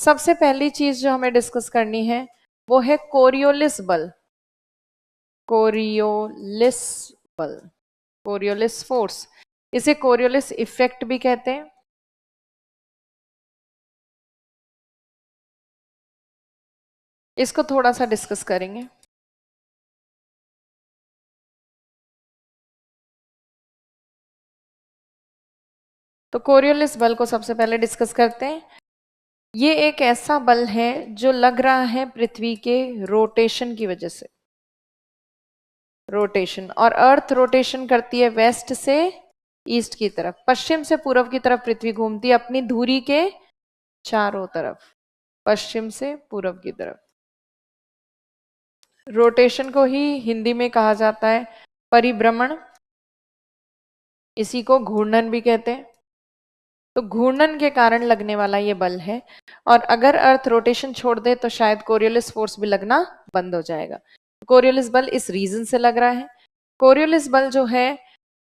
सबसे पहली चीज जो हमें डिस्कस करनी है वो है कोरियोलिस बल, कोरियोलिस बल, कोरियोलिस फोर्स। इसे कोरियोलिस इफेक्ट भी कहते हैं। इसको थोड़ा सा डिस्कस करेंगे। तो कोरियोलिस बल को सबसे पहले डिस्कस करते हैं। ये एक ऐसा बल है जो लग रहा है पृथ्वी के रोटेशन की वजह से, रोटेशन। और अर्थ रोटेशन करती है वेस्ट से ईस्ट की तरफ, पश्चिम से पूर्व की तरफ पृथ्वी घूमती है अपनी धुरी के चारों तरफ, पश्चिम से पूर्व की तरफ। रोटेशन को ही हिंदी में कहा जाता है परिभ्रमण, इसी को घूर्णन भी कहते हैं। तो घूर्णन के कारण लगने वाला ये बल है, और अगर अर्थ रोटेशन छोड़ दे तो शायद कोरियोलिस फोर्स भी लगना बंद हो जाएगा। कोरियोलिस बल इस रीजन से लग रहा है। कोरियोलिस बल जो है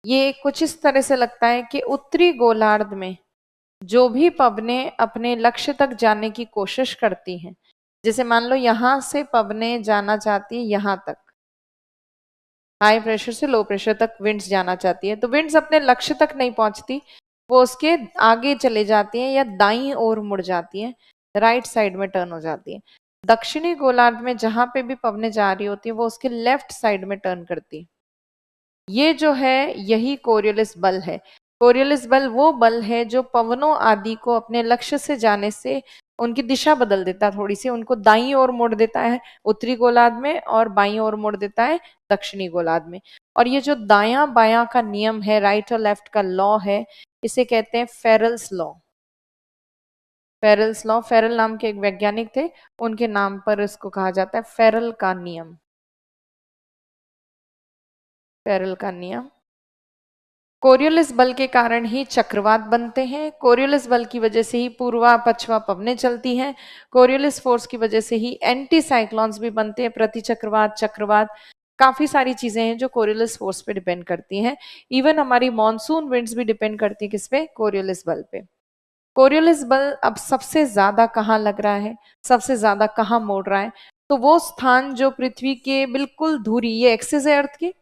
ये कुछ इस तरह से लगता है कि उत्तरी गोलार्ध में जो भी पवनें अपने लक्ष्य तक जाने की कोशिश करती हैं, जैसे मान लो यहां से पवनें जाना चाहती है यहां तक, हाई प्रेशर से लो प्रेशर तक विंड्स जाना चाहती है, तो विंड्स अपने लक्ष्य तक नहीं पहुंचती, वो उसके आगे चले जाती हैं या दाईं ओर मुड़ जाती हैं, राइट साइड में टर्न हो जाती हैं। दक्षिणी गोलार्ध में जहां पे भी पवनें जा रही होती है वो उसके लेफ्ट साइड में टर्न करती है। ये जो है यही कोरियोलिस बल है। कोरियोलिस बल वो बल है जो पवनों आदि को अपने लक्ष्य से जाने से उनकी दिशा बदल देता है, थोड़ी सी उनको दाईं ओर मोड़ देता है उत्तरी गोलार्ध में, और बाईं ओर मोड़ देता है दक्षिणी गोलार्ध में। और ये जो दायां बायां का नियम है, राइट और लेफ्ट का लॉ है, इसे कहते हैं फेरल्स लॉ। फेरल्स लॉ, फेरल नाम के एक वैज्ञानिक थे, उनके नाम पर इसको कहा जाता है फेरल का नियम, फेरल का नियम। कोरियोलिस बल के कारण ही चक्रवात बनते हैं, कोरियोलिस बल की वजह से ही पूर्वा पश्चिमा पवनें चलती हैं, कोरियोलिस फोर्स की वजह से ही एंटी साइक्लोन्स भी बनते हैं, प्रति चक्रवात, चक्रवात, काफी सारी चीजें हैं जो कोरियोलिस फोर्स पे डिपेंड करती हैं। इवन हमारी मॉनसून विंड्स भी डिपेंड करती है किस पे? कोरियोलिस बल पे। कोरियोलिस बल अब सबसे ज्यादा कहाँ लग रहा है, सबसे ज्यादा कहाँ मोड़ रहा है? तो वो स्थान जो पृथ्वी के बिल्कुल धुरी, ये एक्सिस है अर्थ की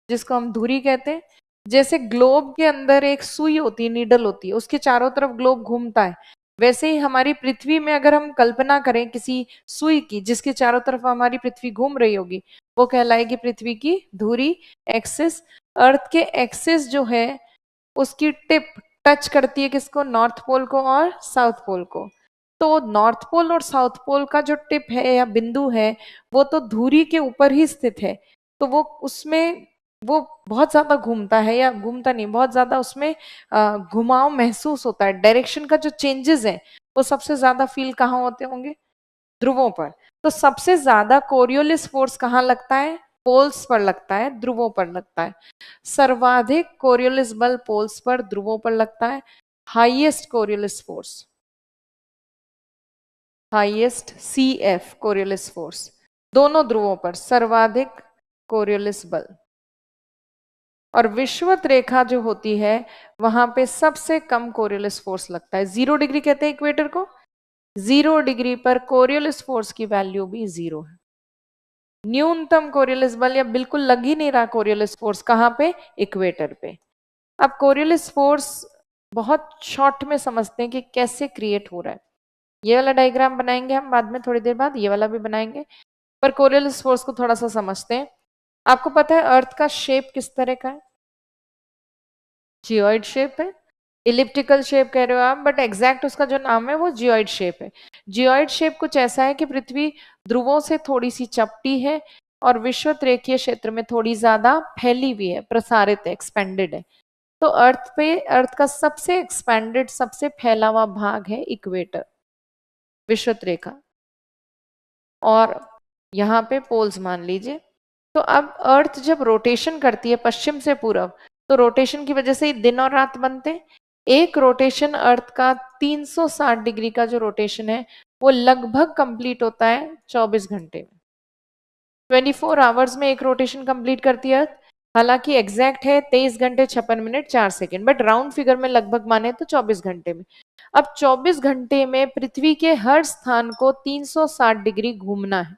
जिसको हम धुरी कहते हैं, जैसे ग्लोब के अंदर एक सुई होती है, नीडल होती है, उसके चारों तरफ ग्लोब घूमता है, वैसे ही हमारी पृथ्वी में अगर हम कल्पना करें किसी सुई की जिसके चारों तरफ हमारी पृथ्वी घूम रही होगी, वो कहलाएगी पृथ्वी की धुरी, एक्सिस। अर्थ के एक्सिस जो है उसकी टिप टच करती है किसको? नॉर्थ पोल को और साउथ पोल को। तो नॉर्थ पोल और साउथ पोल का जो टिप है या बिंदु है वो तो धुरी के ऊपर ही स्थित है, तो वो उसमें वो बहुत ज्यादा घूमता है, या घूमता नहीं, बहुत ज्यादा उसमें घुमाव महसूस होता है। डायरेक्शन का जो चेंजेस है वो सबसे ज्यादा फील कहाँ होते होंगे? ध्रुवों पर। तो सबसे ज्यादा कोरियोलिस फोर्स कहाँ लगता है? पोल्स पर लगता है, ध्रुवों पर लगता है। सर्वाधिक कोरियोलिस बल पोल्स पर, ध्रुवों पर लगता है। Highest Coriolis force, highest CF Coriolis force, दोनों ध्रुवों पर सर्वाधिक कोरियोलिस बल। और विषुवत रेखा जो होती है वहां पे सबसे कम कोरियोलिस फोर्स लगता है। 0 डिग्री कहते हैं इक्वेटर को, 0 डिग्री पर कोरियोलिस फोर्स की वैल्यू भी 0 है। न्यूनतम कोरियोलिस बल या बिल्कुल लग ही नहीं रहा कोरियोलिस फोर्स, कहाँ पे? इक्वेटर पे। अब कोरियोलिस फोर्स बहुत शॉर्ट में समझते हैं कि कैसे क्रिएट हो रहा है। ये वाला डायग्राम बनाएंगे हम बाद में, थोड़ी देर बाद ये वाला भी बनाएंगे, पर कोरियोलिस फोर्स को थोड़ा सा समझते हैं। आपको पता है अर्थ का शेप किस तरह का है? जियोइड शेप है। इलिप्टिकल शेप कह रहे हो आप, बट एग्जैक्ट उसका जो नाम है वो जियोइड शेप है। जियोइड शेप कुछ ऐसा है कि पृथ्वी ध्रुवों से थोड़ी सी चपटी है और विषुवत रेखीय क्षेत्र में थोड़ी ज्यादा फैली हुई है, प्रसारित है, एक्सपेंडेड है। तो अर्थ पे, अर्थ का सबसे एक्सपेंडेड, सबसे फैला हुआ भाग है इक्वेटर, विषुवत रेखा, और यहाँ पे पोल्स मान लीजिए। तो अब अर्थ जब रोटेशन करती है पश्चिम से पूर्व, तो रोटेशन की वजह से ही दिन और रात बनते हैं। एक रोटेशन अर्थ का 360 डिग्री का जो रोटेशन है वो लगभग कंप्लीट होता है 24 घंटे में। 24 आवर्स में एक रोटेशन कंप्लीट करती है अर्थ। हालांकि एग्जैक्ट है 23 घंटे 56 minute 4 second, but round figure में लगभग माने तो 24 घंटे में। अब 24 घंटे में पृथ्वी के हर स्थान को 360 डिग्री घूमना है,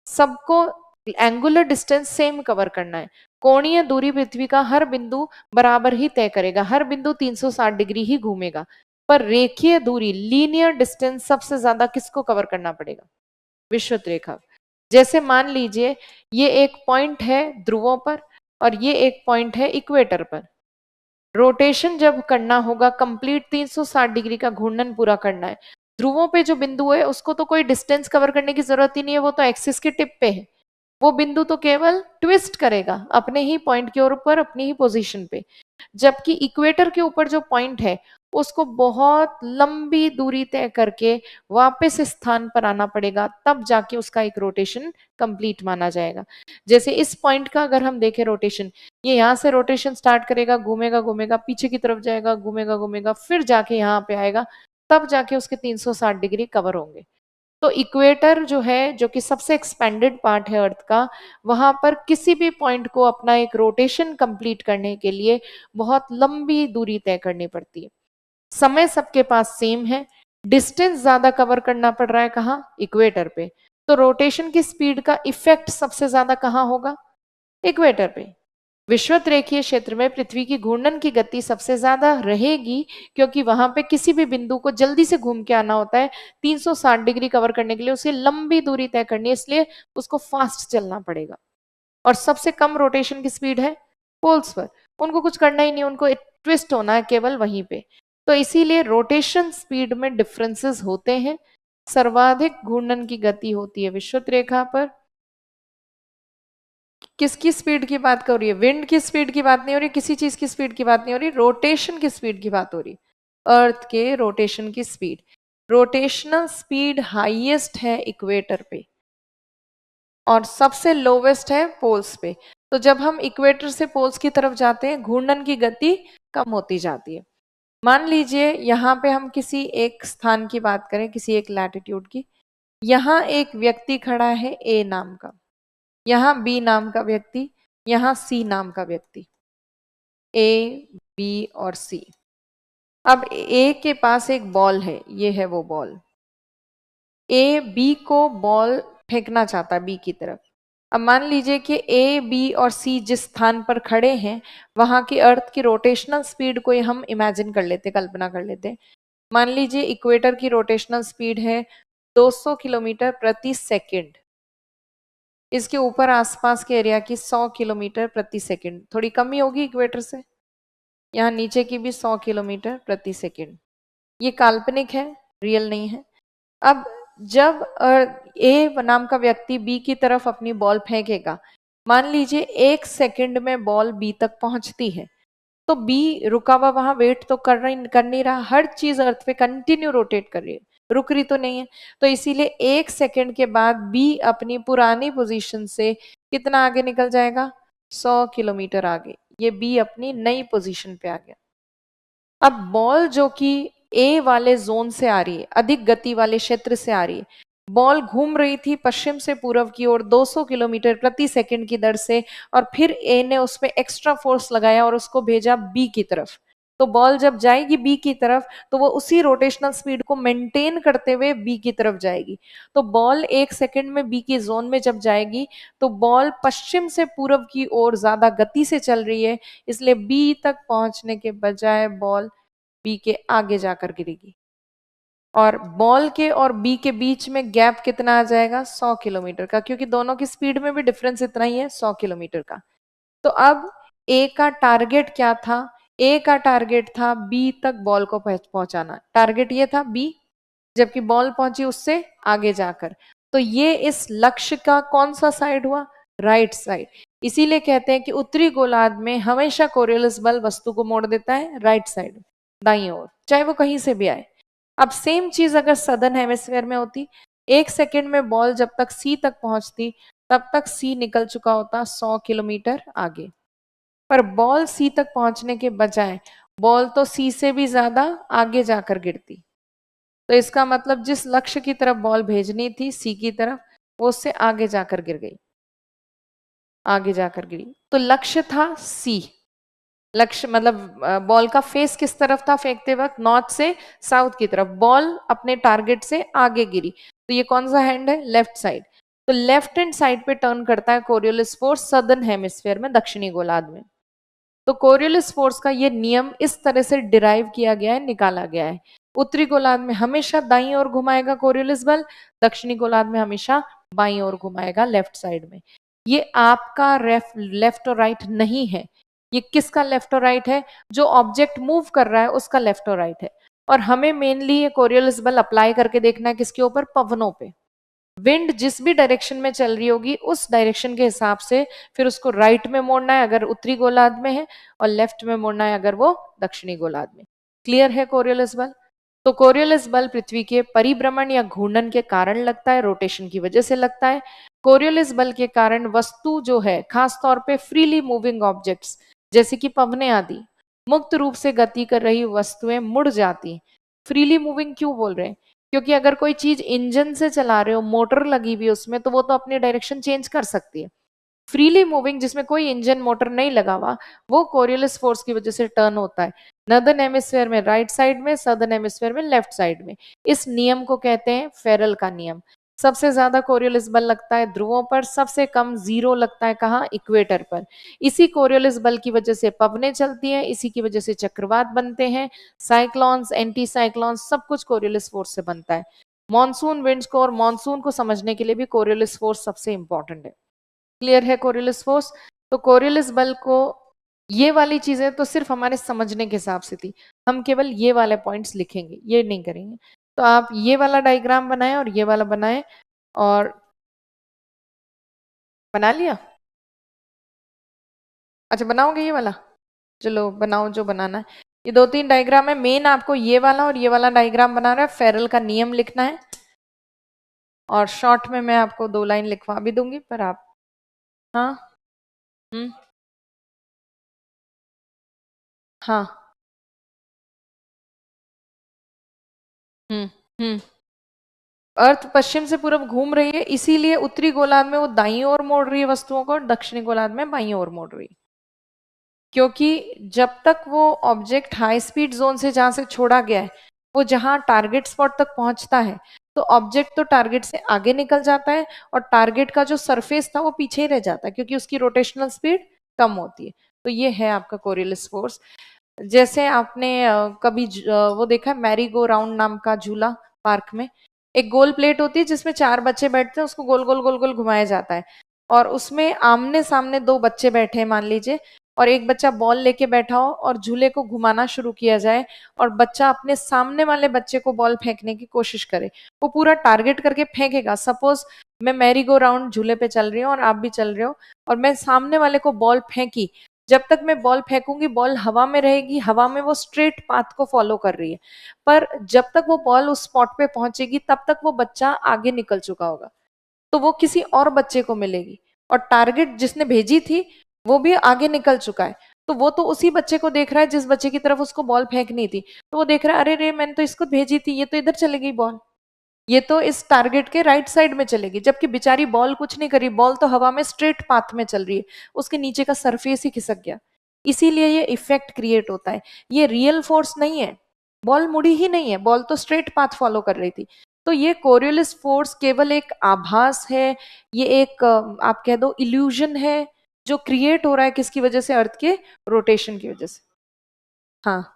सबको एंगुलर डिस्टेंस सेम कवर करना है। कोणीय दूरी पृथ्वी का हर बिंदु बराबर ही तय करेगा, हर बिंदु 360 डिग्री ही घूमेगा, पर रेखीय दूरी लीनियर डिस्टेंस सबसे ज्यादा किसको कवर करना पड़ेगा? विषुवत रेखा। जैसे मान लीजिए ये एक पॉइंट है ध्रुवों पर और ये एक पॉइंट है इक्वेटर पर। रोटेशन जब करना होगा कंप्लीट 360 डिग्री का घूर्णन पूरा करना है, ध्रुवों पे जो बिंदु है उसको तो कोई डिस्टेंस कवर करने की जरूरत ही नहीं है, वो तो एक्सिस के टिप पे है, वो बिंदु तो केवल ट्विस्ट करेगा अपने ही पॉइंट के ऊपर, अपनी ही पोजीशन पे। जबकि इक्वेटर के ऊपर जो पॉइंट है उसको बहुत लंबी दूरी तय करके वापस इस स्थान पर आना पड़ेगा, तब जाके उसका एक रोटेशन कंप्लीट माना जाएगा। जैसे इस पॉइंट का अगर हम देखें रोटेशन, ये यहाँ से रोटेशन स्टार्ट करेगा, घूमेगा घूमेगा पीछे की तरफ जाएगा, घूमेगा घूमेगा फिर जाके यहाँ पे आएगा, तब जाके उसके 360 डिग्री कवर होंगे। तो इक्वेटर जो है, जो कि सबसे एक्सपेंडेड पार्ट है अर्थ का, वहां पर किसी भी पॉइंट को अपना एक रोटेशन कंप्लीट करने के लिए बहुत लंबी दूरी तय करनी पड़ती है। समय सबके पास सेम है, डिस्टेंस ज्यादा कवर करना पड़ रहा है कहाँ? इक्वेटर पे। तो रोटेशन की स्पीड का इफेक्ट सबसे ज्यादा कहाँ होगा? इक्वेटर पे। विषुवत रेखीय क्षेत्र में पृथ्वी की घूर्णन की गति सबसे ज्यादा रहेगी, क्योंकि वहां पे किसी भी बिंदु को जल्दी से घूम के आना होता है, 360 डिग्री कवर करने के लिए उसे लंबी दूरी तय करनी है, इसलिए उसको फास्ट चलना पड़ेगा। और सबसे कम रोटेशन की स्पीड है पोल्स पर, उनको कुछ करना ही नहीं, उनको ट्विस्ट होना है केवल वहीं पे। तो इसीलिए रोटेशन स्पीड में डिफरेंसेस होते हैं। सर्वाधिक घूर्णन की गति होती है विषुवत रेखा पर। किसकी स्पीड की बात कर रही है? विंड की स्पीड की बात नहीं हो रही, किसी चीज की स्पीड की बात नहीं हो रही, रोटेशन की स्पीड की बात हो रही। अर्थ के रोटेशन की स्पीड, रोटेशनल स्पीड हाईएस्ट है इक्वेटर पे और सबसे लोवेस्ट है पोल्स पे। तो जब हम इक्वेटर से पोल्स की तरफ जाते हैं, घूर्णन की गति कम होती जाती है। मान लीजिए यहाँ पे हम किसी एक स्थान की बात करें, किसी एक लैटिट्यूड की, यहाँ एक व्यक्ति खड़ा है ए नाम का, यहाँ बी नाम का व्यक्ति, यहाँ सी नाम का व्यक्ति, ए बी और सी। अब ए के पास एक बॉल है, ये है वो बॉल। ए बी को बॉल फेंकना चाहता है बी की तरफ। अब मान लीजिए कि ए बी और सी जिस स्थान पर खड़े हैं वहां की अर्थ की रोटेशनल स्पीड को हम इमेजिन कर लेते, कल्पना कर लेते। मान लीजिए इक्वेटर की रोटेशनल स्पीड है 200 किलोमीटर प्रति सेकंड, इसके ऊपर आसपास के एरिया की 100 किलोमीटर प्रति सेकंड, थोड़ी कमी होगी इक्वेटर से, यहाँ नीचे की भी 100 किलोमीटर प्रति सेकंड। ये काल्पनिक है, रियल नहीं है। अब जब ए नाम का व्यक्ति बी की तरफ अपनी बॉल फेंकेगा, मान लीजिए 1 सेकंड में बॉल बी तक पहुंचती है, तो बी रुका हुआ वहां वेट तो कर नहीं रहा, हर चीज अर्थ पे कंटिन्यू रोटेट कर रही है, रुक रही तो नहीं है। तो इसीलिए 1 सेकंड के बाद बी अपनी पुरानी पोजीशन से कितना आगे निकल जाएगा? 100 किलोमीटर आगे, ये बी अपनी नई पोजीशन पे आ गया। अब बॉल जो कि ए वाले जोन से आ रही है, अधिक गति वाले क्षेत्र से आ रही है, बॉल घूम रही थी पश्चिम से पूर्व की ओर 200 किलोमीटर प्रति सेकंड की दर से, और फिर ए ने उस पर एक्स्ट्रा फोर्स लगाया और उसको भेजा बी की तरफ। तो बॉल जब जाएगी बी की तरफ तो वो उसी रोटेशनल स्पीड को मेंटेन करते हुए बी की तरफ जाएगी। तो बॉल 1 सेकंड में बी की जोन में जब जाएगी तो बॉल पश्चिम से पूर्व की ओर ज्यादा गति से चल रही है, इसलिए बी तक पहुंचने के बजाय बॉल बी के आगे जाकर गिरेगी। और बॉल के और बी के बीच में गैप कितना आ जाएगा? 100 किलोमीटर का, क्योंकि दोनों की स्पीड में भी डिफरेंस इतना ही है, 100 किलोमीटर का। तो अब ए का टारगेट क्या था? ए का टारगेट था बी तक बॉल को पहुंचाना, टारगेट ये था बी, जबकि बॉल पहुंची उससे आगे जाकर। तो ये इस लक्ष्य का कौन सा साइड हुआ? Right side. इसीलिए कहते हैं कि उत्तरी गोलार्ध में हमेशा कोरियोलिस बल वस्तु को मोड़ देता है राइट साइड, दाईं ओर, चाहे वो कहीं से भी आए। अब सेम चीज अगर सदर्न हेमिस्फीयर में होती, 1 सेकंड में बॉल जब तक सी तक पहुंचती तब तक सी निकल चुका होता 100 किलोमीटर आगे, पर बॉल सी तक पहुंचने के बजाय बॉल तो सी से भी ज्यादा आगे जाकर गिरती। तो इसका मतलब जिस लक्ष्य की तरफ बॉल भेजनी थी सी की तरफ, वो उससे आगे जाकर गिर गई, आगे जाकर गिरी। तो लक्ष्य था सी, लक्ष्य मतलब बॉल का फेस किस तरफ था फेंकते वक्त, नॉर्थ से साउथ की तरफ, बॉल अपने टारगेट से आगे गिरी, तो ये कौन सा हैंड है, लेफ्ट साइड। तो लेफ्ट हैंड साइड पे टर्न करता है कोरियोलिस फोर्स सदर्न हेमिस्फीयर में, दक्षिणी गोलार्ध में। तो कोरियोलिस फोर्स का ये नियम इस तरह से डिराइव किया गया है, निकाला गया है। उत्तरी गोलार्ध में हमेशा दाईं ओर घुमाएगा कोरियोलिस बल, दक्षिणी गोलार्ध में हमेशा बाईं ओर घुमाएगा, लेफ्ट साइड में। ये आपका लेफ्ट और राइट नहीं है, ये किसका लेफ्ट और राइट है, जो ऑब्जेक्ट मूव कर रहा है उसका लेफ्ट और राइट है। और हमें मेनली ये कोरियोलिस बल अप्लाई करके देखना है किसके ऊपर, पवनों पे। विंड जिस भी डायरेक्शन में चल रही होगी उस डायरेक्शन के हिसाब से फिर उसको राइट में मोड़ना है अगर उत्तरी गोलार्ध में है, और लेफ्ट में मोड़ना है अगर वो दक्षिणी गोलार्ध में। क्लियर है कोरियोलिस बल? तो कोरियोलिस बल पृथ्वी के परिभ्रमण या घूर्णन के कारण लगता है, रोटेशन की वजह से लगता है। कोरियोलिस बल के कारण वस्तु जो है, खास तौर पे फ्रीली मूविंग ऑब्जेक्ट्स जैसे कि पवने आदि, मुक्त रूप से गति कर रही वस्तुएं मुड़ जाती। फ्रीली मूविंग क्यों बोल रहे हैं, क्योंकि अगर कोई चीज इंजन से चला रहे हो, मोटर लगी हुई उसमें, तो वो तो अपनी डायरेक्शन चेंज कर सकती है। फ्रीली मूविंग जिसमें कोई इंजन मोटर नहीं लगा हुआ, वो कोरियोलिस फोर्स की वजह से टर्न होता है, नॉर्दर्न हेमिस्फीयर में राइट साइड में, सदर्न हेमिस्फीयर में लेफ्ट साइड में। इस नियम को कहते हैं फेरल का नियम। सबसे ज्यादा कोरियोलिस बल लगता है ध्रुवों पर, सबसे कम जीरो लगता है कहाँ, इक्वेटर पर। इसी कोरियोलिस बल की वजह से पवनें चलती हैं, इसी की वजह से चक्रवात बनते हैं, साइक्लॉन्स, एंटी साइक्लॉन्स, सब कुछ कोरियोलिस फोर्स से बनता है। मॉनसून विंड्स को और मॉनसून को समझने के लिए भी कोरियोलिस फोर्स सबसे इंपॉर्टेंट है। क्लियर है कोरियोलिस फोर्स? तो कोरियोलिस बल को, ये वाली चीजें तो सिर्फ हमारे समझने के हिसाब से थी, हम केवल ये वाले पॉइंट्स लिखेंगे, ये नहीं करेंगे। तो आप ये वाला डायग्राम बनाएं और ये वाला बनाएं, और बना लिया? अच्छा बनाओगे ये वाला, चलो बनाओ जो बनाना है। ये दो तीन डायग्राम है, मेन आपको ये वाला और ये वाला डायग्राम बनाना है, फेरल का नियम लिखना है, और शॉर्ट में मैं आपको 2 लाइन लिखवा भी दूंगी, पर आप, हाँ, हम्म, हाँ, हम्म, हम्म। अर्थ पश्चिम से पूरब घूम रही है, इसीलिए उत्तरी गोलार्ध में वो दाईं ओर मोड़ रही है वस्तुओं को, और दक्षिणी गोलार्ध में बाईं ओर मोड़ रही है। क्योंकि जब तक वो ऑब्जेक्ट हाई स्पीड जोन से जहां से छोड़ा गया है, वो जहां टारगेट स्पॉट तक पहुंचता है, तो ऑब्जेक्ट तो टारगेट से आगे निकल जाता है, और टारगेट का जो सरफेस था वो पीछे ही रह जाता है, क्योंकि उसकी रोटेशनल स्पीड कम होती है। तो ये है आपका कोरियोलिस फोर्स। जैसे आपने कभी वो देखा है मैरी गो राउंड नाम का झूला, पार्क में एक गोल प्लेट होती है जिसमें 4 बच्चे बैठते हैं, उसको गोल गोल गोल गोल घुमाया जाता है, और उसमें आमने सामने 2 बच्चे बैठे हैं मान लीजिए, और एक बच्चा बॉल लेके बैठा हो और झूले को घुमाना शुरू किया जाए, और बच्चा अपने सामने वाले बच्चे को बॉल फेंकने की कोशिश करे, वो पूरा टारगेट करके फेंकेगा। सपोज मैं मैरी गो राउंड झूले पे चल रही हूँ और आप भी चल रहे हो, और मैं सामने वाले को बॉल फेंकी, जब तक मैं बॉल फेंकूंगी बॉल हवा में रहेगी, हवा में वो स्ट्रेट पाथ को फॉलो कर रही है, पर जब तक वो बॉल उस स्पॉट पे पहुंचेगी तब तक वो बच्चा आगे निकल चुका होगा, तो वो किसी और बच्चे को मिलेगी, और टारगेट जिसने भेजी थी वो भी आगे निकल चुका है, तो वो तो उसी बच्चे को देख रहा है जिस बच्चे की तरफ उसको बॉल फेंकनी थी, तो वो देख रहा है अरे रे मैंने तो इसको भेजी थी, ये तो इधर चली गई बॉल, ये तो इस टारगेट के राइट साइड में चलेगी, जबकि बेचारी बॉल कुछ नहीं करी, बॉल तो हवा में स्ट्रेट पाथ में चल रही है, उसके नीचे का सरफेस ही खिसक गया। इसीलिए ये इफेक्ट क्रिएट होता है, ये रियल फोर्स नहीं है, बॉल मुड़ी ही नहीं है, बॉल तो स्ट्रेट पाथ फॉलो कर रही थी। तो ये कोरियोलिस फोर्स केवल एक आभास है, ये एक आप कह दो इल्यूजन है, जो क्रिएट हो रहा है किसकी वजह से, अर्थ के रोटेशन की वजह से। हाँ,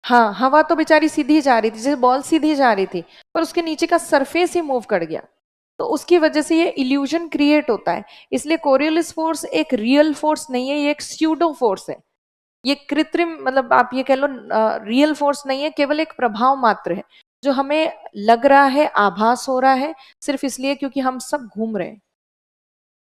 हाँ, हवा तो बेचारी सीधी जा रही थी, जैसे बॉल सीधी जा रही थी, पर उसके नीचे का सरफेस ही मूव कर गया, तो उसकी वजह से ये इल्यूजन क्रिएट होता है। इसलिए कोरियोलिस फोर्स एक रियल फोर्स नहीं है, ये एक स्यूडो फोर्स है, ये कृत्रिम, मतलब आप ये कह लो रियल फोर्स नहीं है, केवल एक प्रभाव मात्र है, जो हमें लग रहा है, आभास हो रहा है, सिर्फ इसलिए क्योंकि हम सब घूम रहे हैं।